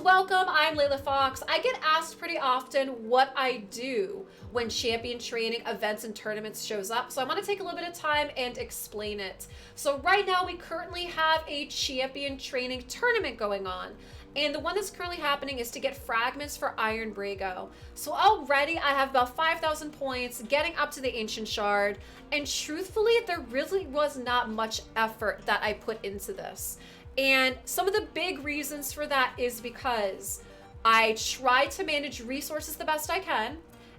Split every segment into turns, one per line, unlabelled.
welcome, I'm LeilaFox. I get asked pretty often what I do when champion training events and tournaments shows up. So I want to take a little bit of time and explain it. So right now we currently have a champion training tournament going on. And the one that's currently happening is to get fragments for Iron Brago. So already I have about 5,000 points, getting up to the Ancient Shard. And truthfully, there really was not much effort that I put into this. And some of the big reasons for that is because I try to manage resources the best I can.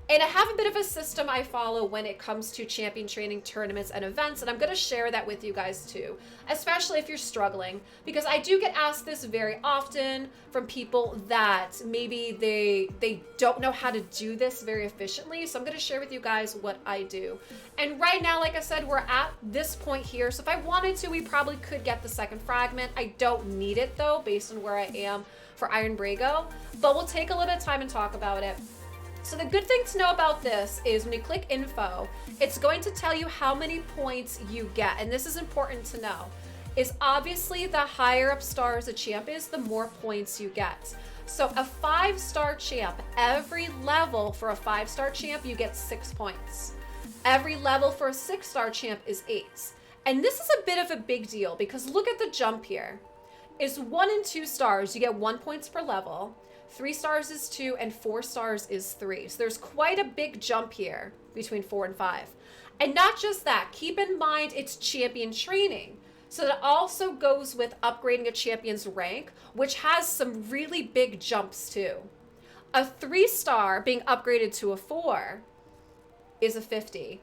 And I have a bit of a system I follow when it comes to champion training tournaments and events, and I'm going to share that with you guys too, especially if you're struggling, because I do get asked this very often from people that maybe they don't know how to do this very efficiently. So I'm going to share with you guys what I do. And right now, like I said, we're at this point here. So if I wanted to, we probably could get the second fragment. I don't need it though, based on where I am for Iron Brago, but we'll take a little bit of time and talk about it. So the good thing to know about this is when you click info, it's going to tell you how many points you get. And this is important to know, is obviously the higher up stars a champ is, the more points you get. So a 5-star champ, every level for a 5-star champ, you get 6 points. Every level for a 6-star champ is 8. And this is a bit of a big deal because look at the jump here. Is 1 and 2 stars, you get 1 points per level. 3 stars is 2 and 4 stars is 3. So there's quite a big jump here between 4 and 5. And not just that, keep in mind it's champion training. So that also goes with upgrading a champion's rank, which has some really big jumps too. A 3-star being upgraded to a 4 is a 50.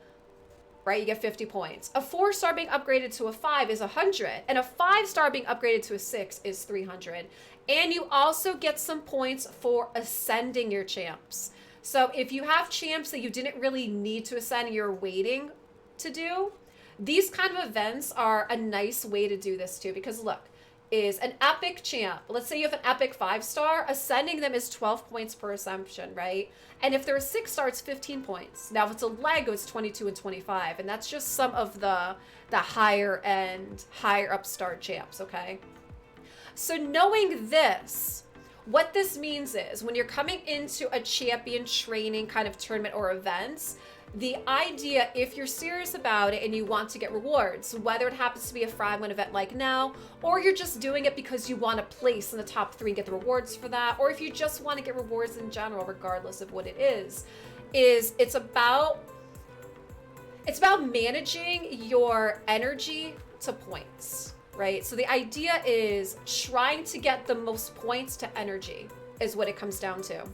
Right? You get 50 points. A 4-star being upgraded to a 5 is 100. And a 5-star being upgraded to a 6 is 300. And you also get some points for ascending your champs. So if you have champs that you didn't really need to ascend, you're waiting to do, these kind of events are a nice way to do this too. Because look, is an epic champ. Let's say you have an epic 5-star, ascending them is 12 points per assumption, right? And if they're a 6-star, it's 15 points. Now, if it's a Lego, it's 22 and 25. And that's just some of the higher end, higher up star champs, okay? So knowing this, what this means is when you're coming into a champion training kind of tournament or events, the idea, if you're serious about it and you want to get rewards, whether it happens to be a fragment event like now, or you're just doing it because you want to place in the top 3 and get the rewards for that, or if you just want to get rewards in general, regardless of what it is it's about managing your energy to points. Right? So the idea is trying to get the most points to energy is what it comes down to.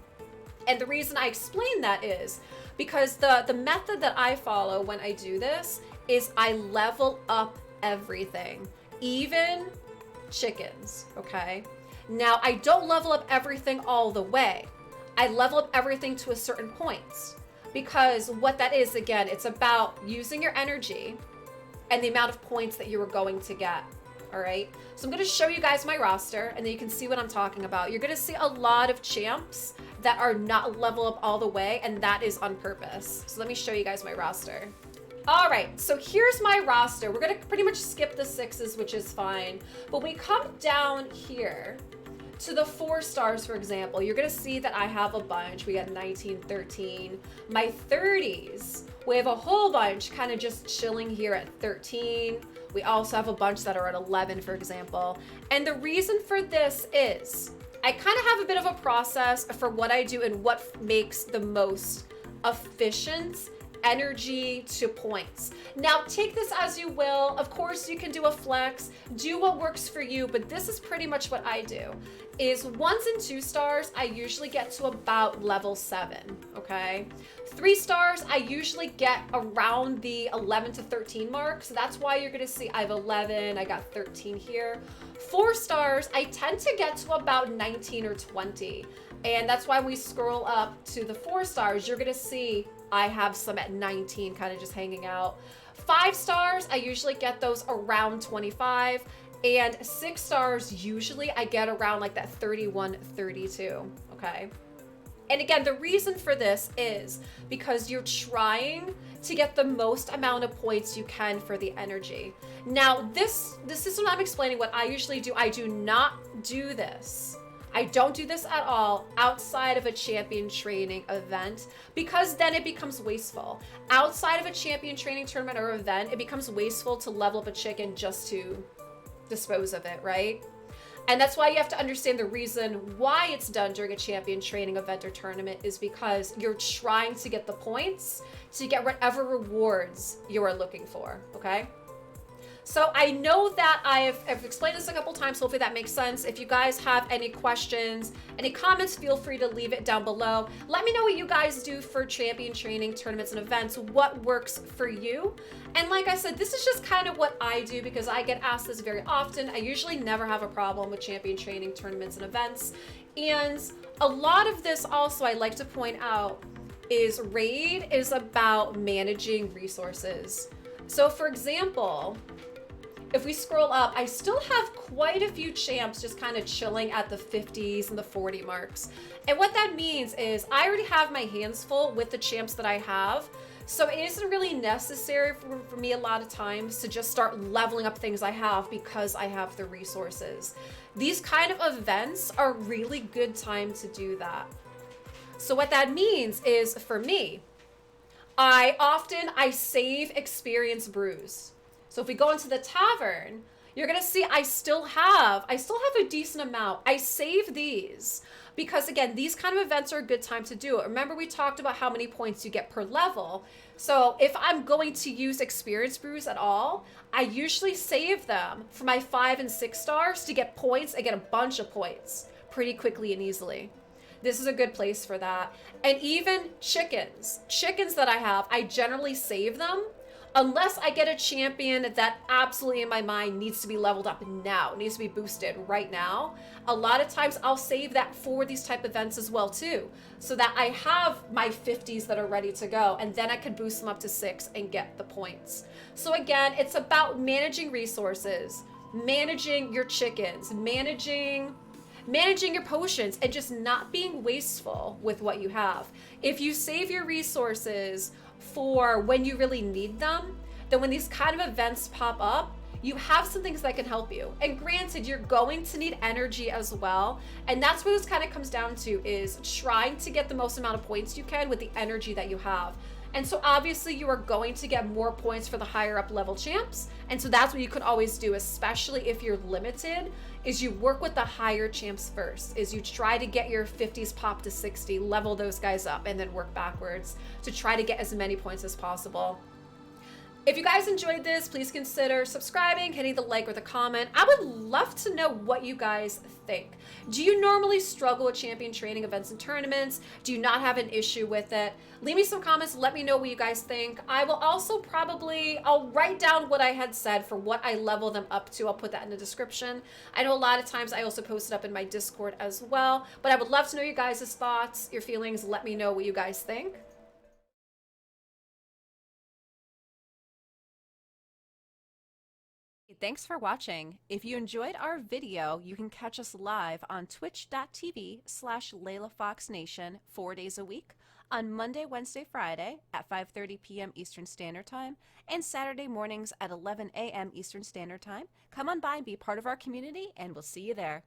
And the reason I explain that is because the method that I follow when I do this is I level up everything, even chickens, okay? Now, I don't level up everything all the way. I level up everything to a certain point because what that is, again, it's about using your energy and the amount of points that you are going to get. All right, so I'm going to show you guys my roster and then you can see what I'm talking about. You're going to see a lot of champs that are not level up all the way, and that is on purpose. So let me show you guys my roster. All right, so here's my roster. We're going to pretty much skip the 6s, which is fine. But we come down here to the 4 stars, for example. You're going to see that I have a bunch. We got 19, 13. My 30s, we have a whole bunch kind of just chilling here at 13. We also have a bunch that are at 11, for example. And the reason for this is I kind of have a bit of a process for what I do and what makes the most efficient energy to points. Now, take this as you will. Of course, you can do a flex, do what works for you, but this is pretty much what I do. Is 1s and 2 stars, I usually get to about level 7, okay? 3 stars, I usually get around the 11 to 13 mark, so that's why you're gonna see I have 11, I got 13 here. 4 stars, I tend to get to about 19 or 20, and that's why we scroll up to the 4 stars, you're gonna see I have some at 19 kind of just hanging out. 5 stars, I usually get those around 25. And 6 stars, usually I get around like that 31, 32, okay? And again, the reason for this is because you're trying to get the most amount of points you can for the energy. Now, this system I'm explaining what I usually do, I do not do this I don't do this at all outside of a champion training event because then it becomes wasteful. Outside of a champion training tournament or event, it becomes wasteful to level up a chicken just to dispose of it, right? And that's why you have to understand the reason why it's done during a champion training event or tournament is because you're trying to get the points to get whatever rewards you are looking for, okay? So I know that I've explained this a couple times. Hopefully that makes sense. If you guys have any questions, any comments, feel free to leave it down below. Let me know what you guys do for champion training tournaments and events, what works for you. And like I said, this is just kind of what I do because I get asked this very often. I usually never have a problem with champion training tournaments and events. And a lot of this also I like to point out is Raid is about managing resources. So for example, if we scroll up, I still have quite a few champs just kind of chilling at the 50s and the 40 marks. And what that means is I already have my hands full with the champs that I have. So it isn't really necessary for me a lot of times to just start leveling up things I have because I have the resources. These kind of events are a really good time to do that. So what that means is for me, I save experience brews. So if we go into the tavern, you're gonna see I still have a decent amount. I save these because again, these kind of events are a good time to do it. Remember we talked about how many points you get per level. So if I'm going to use experience brews at all, I usually save them for my 5 and 6 stars to get points and get a bunch of points pretty quickly and easily. This is a good place for that. And even chickens that I have, I generally save them unless I get a champion that absolutely in my mind needs to be leveled up now, needs to be boosted right now. A lot of times I'll save that for these type of events as well too, so that I have my 50s that are ready to go and then I can boost them up to 6 and get the points. So again, it's about managing resources, managing your chickens, managing your potions, and just not being wasteful with what you have. If you save your resources for when you really need them, then when these kind of events pop up, you have some things that can help you. And granted, you're going to need energy as well. And that's where this kind of comes down to, is trying to get the most amount of points you can with the energy that you have. And so obviously you are going to get more points for the higher up level champs. And so that's what you could always do, especially if you're limited, is you work with the higher champs first, is you try to get your 50s pop to 60, level those guys up, and then work backwards to try to get as many points as possible. If you guys enjoyed this, please consider subscribing, hitting the like or the comment. I would love to know what you guys think. Do you normally struggle with champion training events and tournaments? Do you not have an issue with it? Leave me some comments, let me know what you guys think. I will also I'll write down what I had said for what I level them up to. I'll put that in the description. I know a lot of times I also post it up in my Discord as well, but I would love to know your guys' thoughts, your feelings. Let me know what you guys think. Thanks for watching. If you enjoyed our video, you can catch us live on twitch.tv/LeilaFoxNation 4 days a week on Monday, Wednesday, Friday at 5:30 p.m. Eastern Standard Time and Saturday mornings at 11 a.m. Eastern Standard Time. Come on by and be part of our community, and we'll see you there.